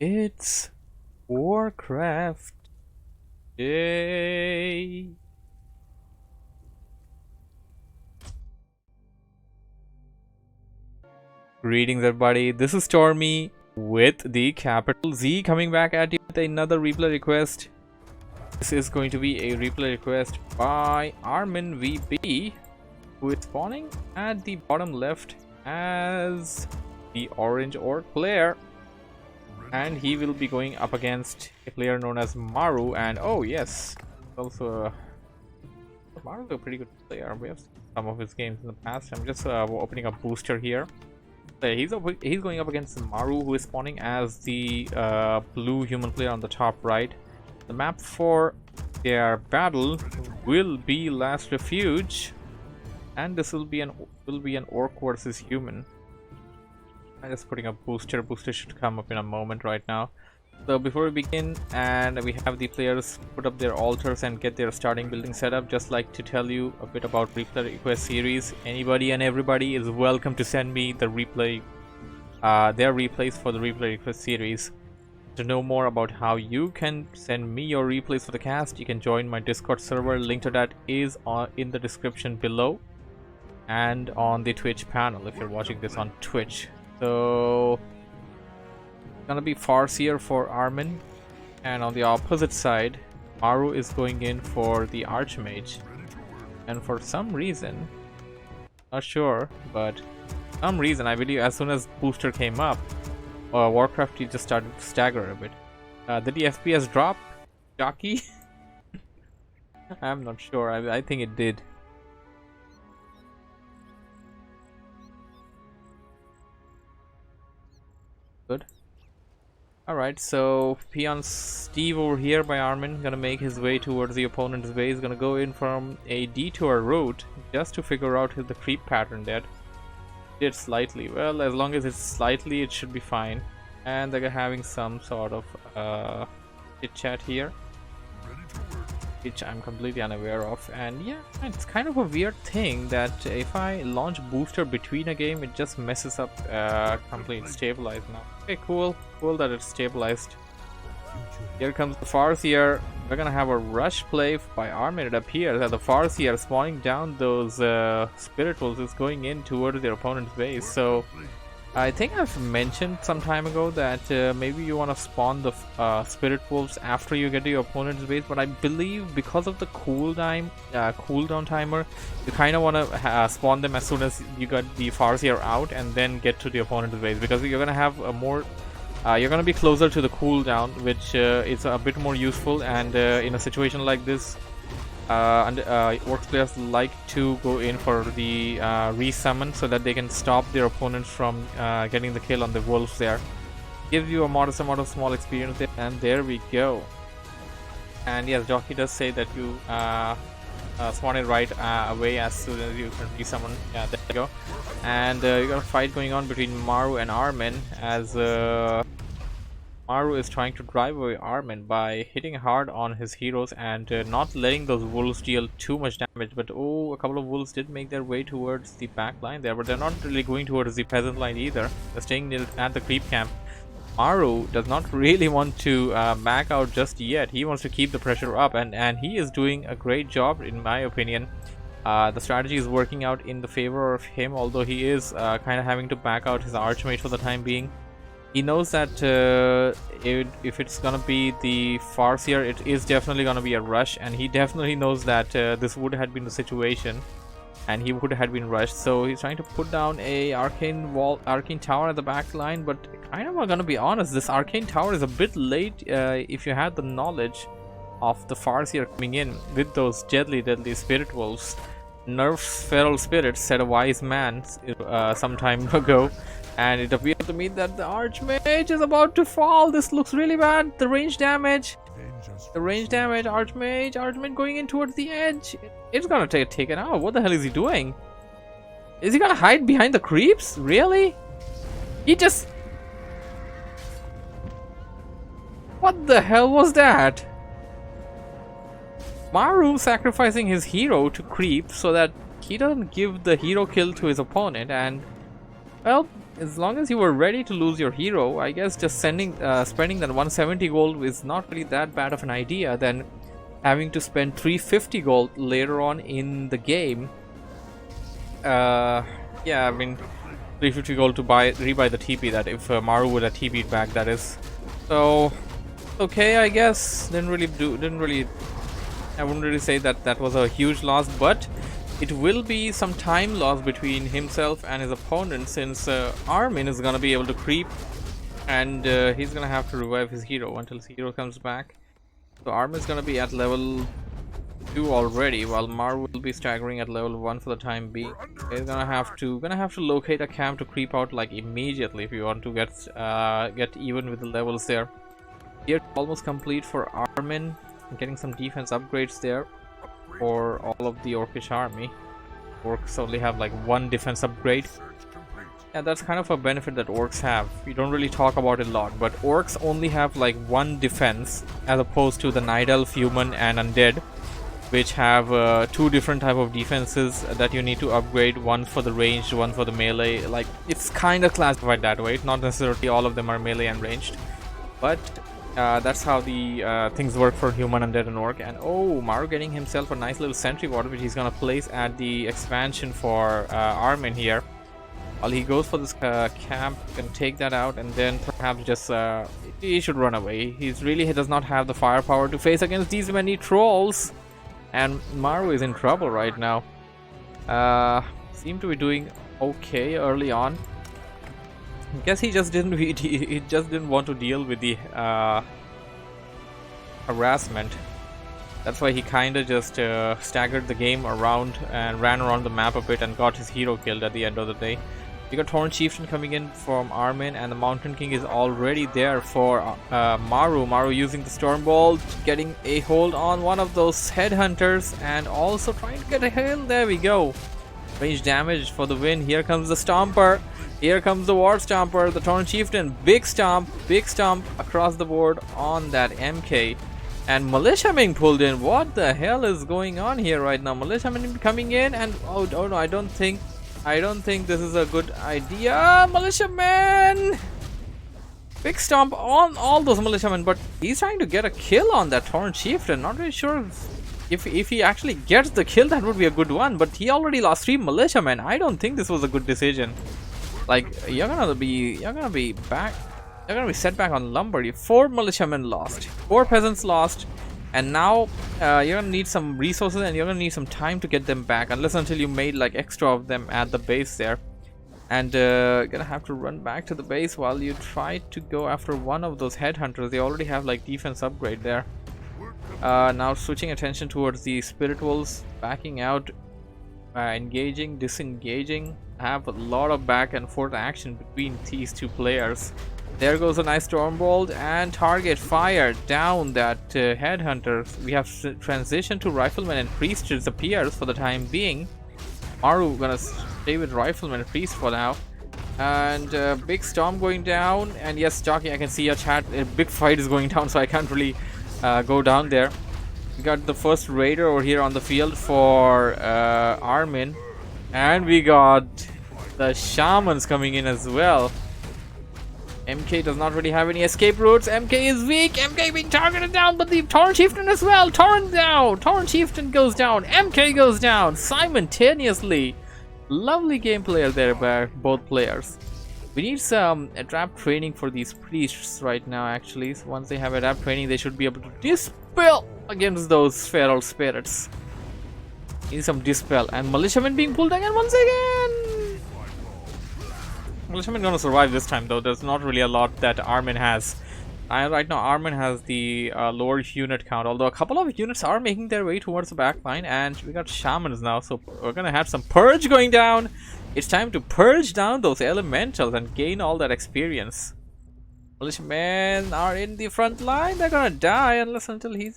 It's WarCraft Day. Greetings everybody, this is Stormy with the CapitalZ coming back at you with another replay request. This is going to be a replay request by ArminVB, who is spawning at the bottom left as the orange orc player. And he will be going up against a player known as Maru, and oh yes, also Maru's a pretty good player. We have seen some of his games in the past. I'm just opening a booster here. He's going up against Maru, who is spawning as the blue human player on the top right. The map for their battle will be Last Refuge, and this will be an orc versus human. I'm just putting up booster. Booster should come up in a moment right now. So before we begin, and we have the players put up their altars and get their starting building set up, just like to tell you a bit about replay request series. Anybody and everybody is welcome to send me the replay, their replays for the replay request series. To know more about how you can send me your replays for the cast, you can join my Discord server. Link to that is in the description below, and on the Twitch panel if you're watching this on Twitch. So it's gonna be Farseer for Armin, and on the opposite side Maru is going in for the Archmage. And for some reason, not sure, but some reason, I believe as soon as booster came up, WarCraft he just started to stagger a bit. Did the FPS drop, Jockey? I'm not sure. I think it did. Good. Alright, so peon Steve over here by Armin gonna make his way towards the opponent's base. Gonna go in from a detour route just to figure out the creep pattern there. Did slightly. Well, as long as it's slightly, it should be fine. And they're having some sort of chit chat here, which I'm completely unaware of. And yeah, it's kind of a weird thing that if I launch booster between a game, it just messes up complete stabilized now. Okay, cool that it's stabilized. Here comes the Farseer. We're gonna have a rush play by Armin. It appears that the Farseer spawning down those Spirit Wolves is going in towards their opponent's base. So I think I've mentioned some time ago that maybe you want to spawn the Spirit Wolves after you get to your opponent's base, but I believe because of the cooldown timer, you kind of want to spawn them as soon as you got the Farseer out and then get to the opponent's base, because you're gonna have a more you're gonna be closer to the cooldown, which is a bit more useful. And in a situation like this, orc players like to go in for the resummon so that they can stop their opponents from getting the kill on the wolves there. Gives you a modest amount of small experience there, and there we go. And yes, Jockey does say that you spawn it right away as soon as you can resummon. Yeah, there you go. And you got a fight going on between Maru and Armin, as Maru is trying to drive away Armin by hitting hard on his heroes and not letting those wolves deal too much damage. But oh, a couple of wolves did make their way towards the back line there, but they're not really going towards the peasant line either. They're staying at the creep camp. Maru does not really want to back out just yet. He wants to keep the pressure up, and he is doing a great job in my opinion. The strategy is working out in the favor of him, although he is kind of having to back out his Archmage for the time being. He knows that if it's gonna be the Farseer, it is definitely gonna be a rush, and he definitely knows that this would have been the situation and he would have been rushed. So he's trying to put down a arcane tower at the back line, but kind of gonna be honest, this arcane tower is a bit late if you had the knowledge of the Farseer coming in with those deadly Spirit Wolves. Nerfs feral spirits, said a wise man some time ago. And it appears to me that the Archmage is about to fall. This looks really bad. The range damage, Archmage going in towards the edge. It's gonna take taken out. What the hell is he doing? Is he gonna hide behind the creeps? Really? He just... What the hell was that? Maru sacrificing his hero to creep so that he doesn't give the hero kill to his opponent, and well, as long as you were ready to lose your hero, I guess just spending that 170 gold is not really that bad of an idea than having to spend 350 gold later on in the game. Yeah, I mean 350 gold to rebuy the TP, that if Maru would have TP'd back, that is. So okay, I guess I wouldn't really say that was a huge loss, but it will be some time loss between himself and his opponent, since Armin is gonna be able to creep, and he's gonna have to revive his hero until his hero comes back. So Armin is gonna be at level 2 already, while Maru will be staggering at level 1 for the time being. He's gonna have to locate a camp to creep out like immediately if you want to get even with the levels there. Here almost complete for Armin, getting some defense upgrades there for all of the Orcish army. Orcs only have like 1 defense upgrade. Yeah, that's kind of a benefit that orcs have. We don't really talk about it a lot, but orcs only have like 1 defense as opposed to the Night Elf, Human and Undead, which have 2 different type of defenses that you need to upgrade. One for the ranged, one for the melee. Like, it's kind of classified that way. Not necessarily all of them are melee and ranged, but that's how the things work for Human, Undead and Orc. And oh, Maru getting himself a nice little sentry ward, which he's gonna place at the expansion for Armin here. While he goes for this camp, can take that out, and then perhaps just he should run away. He does not have the firepower to face against these many trolls, and Maru is in trouble right now. Seem to be doing okay early on. I guess he just didn't want to deal with the harassment. That's why he kinda just staggered the game around and ran around the map a bit and got his hero killed at the end of the day. We got Torrent Chieftain coming in from Armin, and the Mountain King is already there for Maru. Maru using the Storm Bolt, getting a hold on one of those headhunters, and also trying to get a kill. There we go. Range damage for the win. Here comes the Stomper. Here comes the War Stomper, the Torrent Chieftain. Big stomp across the board on that MK. And Militia being pulled in. What the hell is going on here right now? Militia coming in, and oh no, I don't think this is a good idea. Militiaman! Big stomp on all those militiamen, but he's trying to get a kill on that Torrent Chieftain. Not really sure if he actually gets the kill, that would be a good one, but he already lost 3 militiamen. I don't think this was a good decision. Like, you're gonna be set back on lumber. 4 militiamen lost, 4 peasants lost, and now you're gonna need some resources, and you're gonna need some time to get them back, until you made like extra of them at the base there. And gonna have to run back to the base while you try to go after one of those headhunters. They already have like defense upgrade there. Now switching attention towards the spirituals, backing out, engaging, disengaging. Have a lot of back and forth action between these 2 players. There goes a nice Stormbolt, and target fire down that headhunter. We have transitioned to Rifleman and Priest disappears for the time being. Maru gonna stay with Rifleman and Priest for now. And big storm going down, and yes, Jockey, I can see your chat. A big fight is going down, so I can't really go down there. We got the first raider over here on the field for Armin, and we got the shamans coming in as well. MK does not really have any escape routes. MK is weak. MK being targeted down, but the Torrent Chieftain as well. Torrent down. Torrent Chieftain goes down. MK goes down simultaneously. Lovely gameplay there by both players. We need some adapt training for these priests right now, actually. So once they have adapt training, they should be able to dispel against those feral spirits. Need some dispel. And militiamen being pulled again once again. Militiamen gonna survive this time, though. There's not really a lot that Armin has. Right now, Armin has the lower unit count, although a couple of units are making their way towards the back line, and we got shamans now, so we're gonna have some purge going down. It's time to purge down those elementals and gain all that experience. Militiamen are in the front line. They're gonna die until he's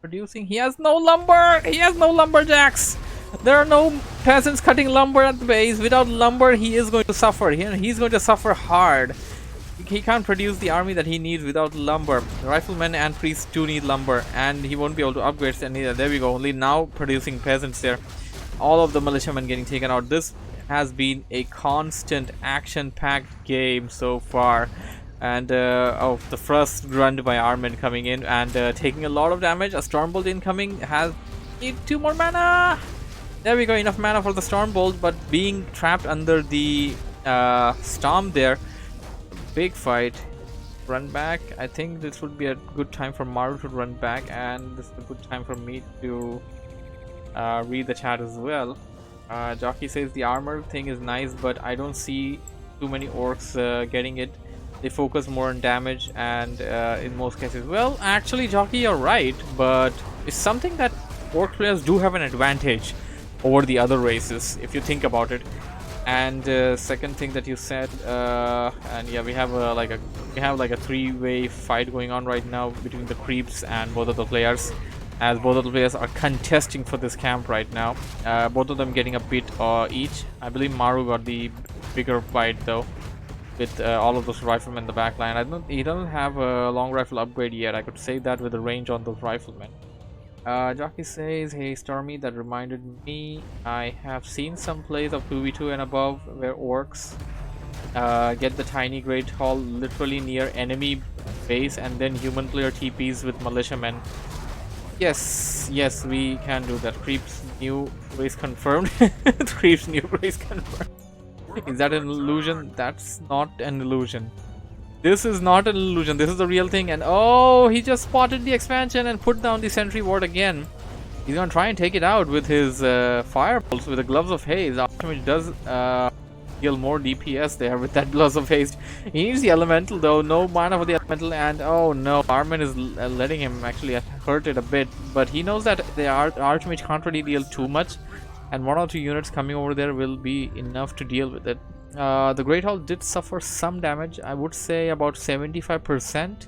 producing. He has no lumber. He has no lumberjacks. There are no peasants cutting lumber at the base. Without lumber, he is going to suffer. He's going to suffer hard. He can't produce the army that he needs without lumber. Riflemen and priests do need lumber, and he won't be able to upgrade any. There we go. Only now producing peasants there. All of the militiamen getting taken out. This has been a constant action-packed game so far. And oh, the first grunt by Armin coming in and taking a lot of damage. A Stormbolt incoming. Has need 2 more mana. There we go, enough mana for the Stormbolt, but being trapped under the Storm there. Big fight. Run back. I think this would be a good time for Maru to run back, and this is a good time for me to read the chat as well. Jockey says the armor thing is nice, but I don't see too many orcs getting it. They focus more on damage and in most cases. Well, actually, Jockey, you're right, but it's something that orc players do have an advantage over the other races, if you think about it. And second thing that you said, and yeah, we have like a 3-way fight going on right now between the creeps and both of the players, as both of the players are contesting for this camp right now. Both of them getting a bit each. I believe Maru got the bigger bite though, with all of those riflemen in the back line. He doesn't have a long rifle upgrade yet. I could say that with the range on those riflemen. Jockey says, hey Stormy, that reminded me, I have seen some plays of 2v2 and above where orcs get the tiny great hall literally near enemy base, and then human player TPs with militiamen. Yes, we can do that. Creeps new race confirmed. Creeps new race confirmed. Is that an illusion? That's not an illusion. This is not an illusion. This is the real thing. And oh, he just spotted the expansion and put down the sentry ward again. He's gonna try and take it out with his fireballs, with the gloves of haste. Which does deal more DPS there with that gloves of haste. He needs the elemental though. No mana for the elemental, and oh no, Armin is letting him actually hurt it a bit. But he knows that the Archmage can't really deal too much, and 1 or 2 units coming over there will be enough to deal with it. The Great Hall did suffer some damage, I would say about 75%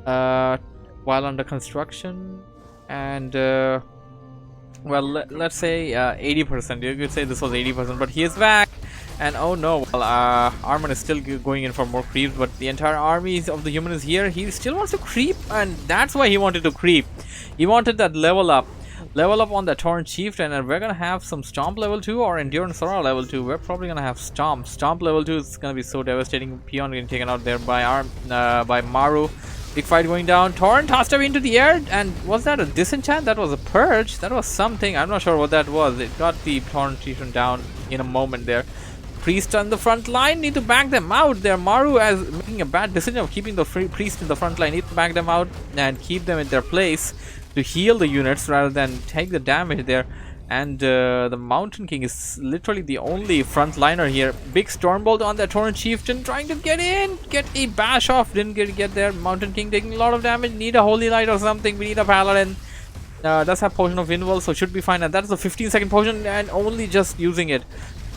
while under construction, and well, let's say 80%. You could say this was 80%, but he is back, and oh no, well, Armin is still going in for more creeps, but the entire army of the human is here. He still wants to creep, and that's why he wanted to creep. He wanted that level up on the Torn Chieftain, and we're gonna have some Stomp level 2 or Endurance Aura level 2. We're probably gonna have Stomp. Stomp level 2 is gonna be so devastating. Peon getting taken out there by Maru. Big fight going down. Torn tossed him into the air, and was that a disenchant? That was a purge. That was something. I'm not sure what that was. It got the Torn Chieftain down in a moment there. Priest on the front line, need to back them out there. Maru is making a bad decision of keeping the priest in the front line. Need to back them out and keep them in their place to heal the units rather than take the damage there. And the Mountain King is literally the only frontliner here. Big Stormbolt on the Torrent Chieftain, trying to get in, get a bash off, didn't get there. Mountain King taking a lot of damage, need a Holy Light or something. We need a Paladin. Does have Potion of Invul, so should be fine. And that's a 15-second potion, and only just using it.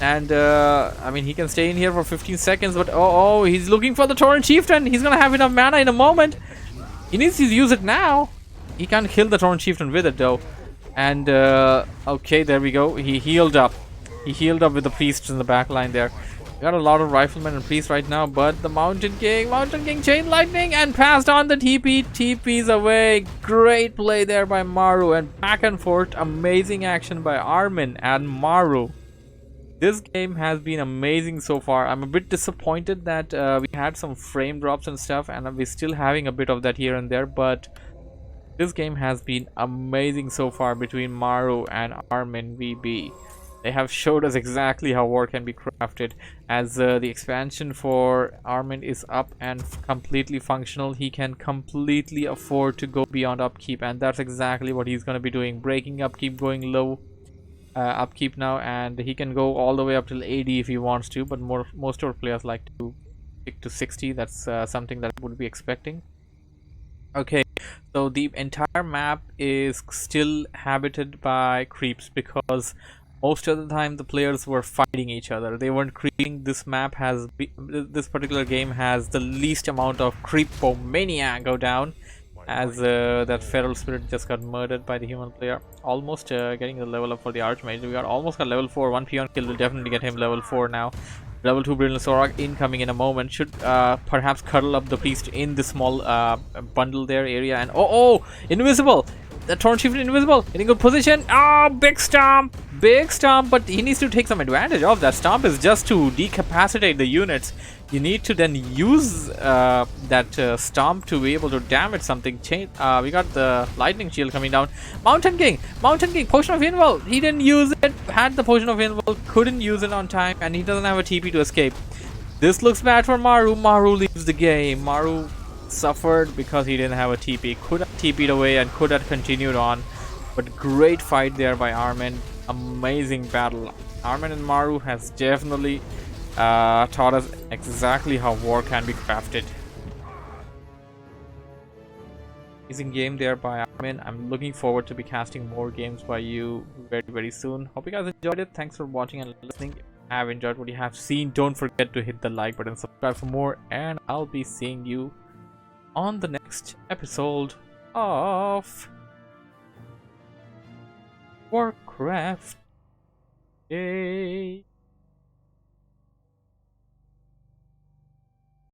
And I mean, he can stay in here for 15 seconds, but oh, he's looking for the Torrent Chieftain. He's gonna have enough mana in a moment. He needs to use it now. He can't kill the Torrent Chieftain with it though. And okay, there we go. He healed up. He healed up with the priests in the back line there. We got a lot of riflemen and priests right now, but the Mountain King chain lightning and passed on the TP. TP's away. Great play there by Maru, and back and forth. Amazing action by Armin and Maru. This game has been amazing so far. I'm a bit disappointed that we had some frame drops and stuff, and we're still having a bit of that here and there, but this game has been amazing so far between Maru and ArminVB. They have showed us exactly how war can be crafted. As the expansion for Armin is up and completely functional, he can completely afford to go beyond upkeep, and that's exactly what he's going to be doing. Breaking upkeep, going low upkeep now, and he can go all the way up till 80 if he wants to, but most of our players like to stick to 60. That's something that I would be expecting. Okay, so the entire map is still habited by creeps, because most of the time the players were fighting each other. They weren't creeping. This particular game has the least amount of creepomania go down, as that feral spirit just got murdered by the human player. Almost getting the level up for the Archmage. We almost got level 4. One peon kill will definitely get him level 4 now. Level 2 Brilliant Sorag incoming in a moment. Should perhaps cuddle up the priest in the small bundle there area. And oh, invisible! The Torn Chieftain invisible, in a good position. Oh, big stomp! Big stomp, but he needs to take some advantage of that. Stomp is just to decapacitate the units. You need to then use that stomp to be able to damage something. We got the lightning shield coming down. Mountain King, Potion of Invul. He didn't use it. Had the Potion of Invul, couldn't use it on time, and he doesn't have a TP to escape. This looks bad for Maru. Maru leaves the game. Maru suffered because he didn't have a TP. Could have TP'd away and could have continued on. But great fight there by Armin. Amazing battle. Armin and Maru has definitely taught us exactly how war can be crafted. Amazing game there by Armin. I'm looking forward to be casting more games by you very soon. Hope you guys enjoyed it. Thanks for watching and listening. If you have enjoyed what you have seen, don't forget to hit the like button, subscribe for more, and I'll be seeing you on the next episode of Warcraft. Yay!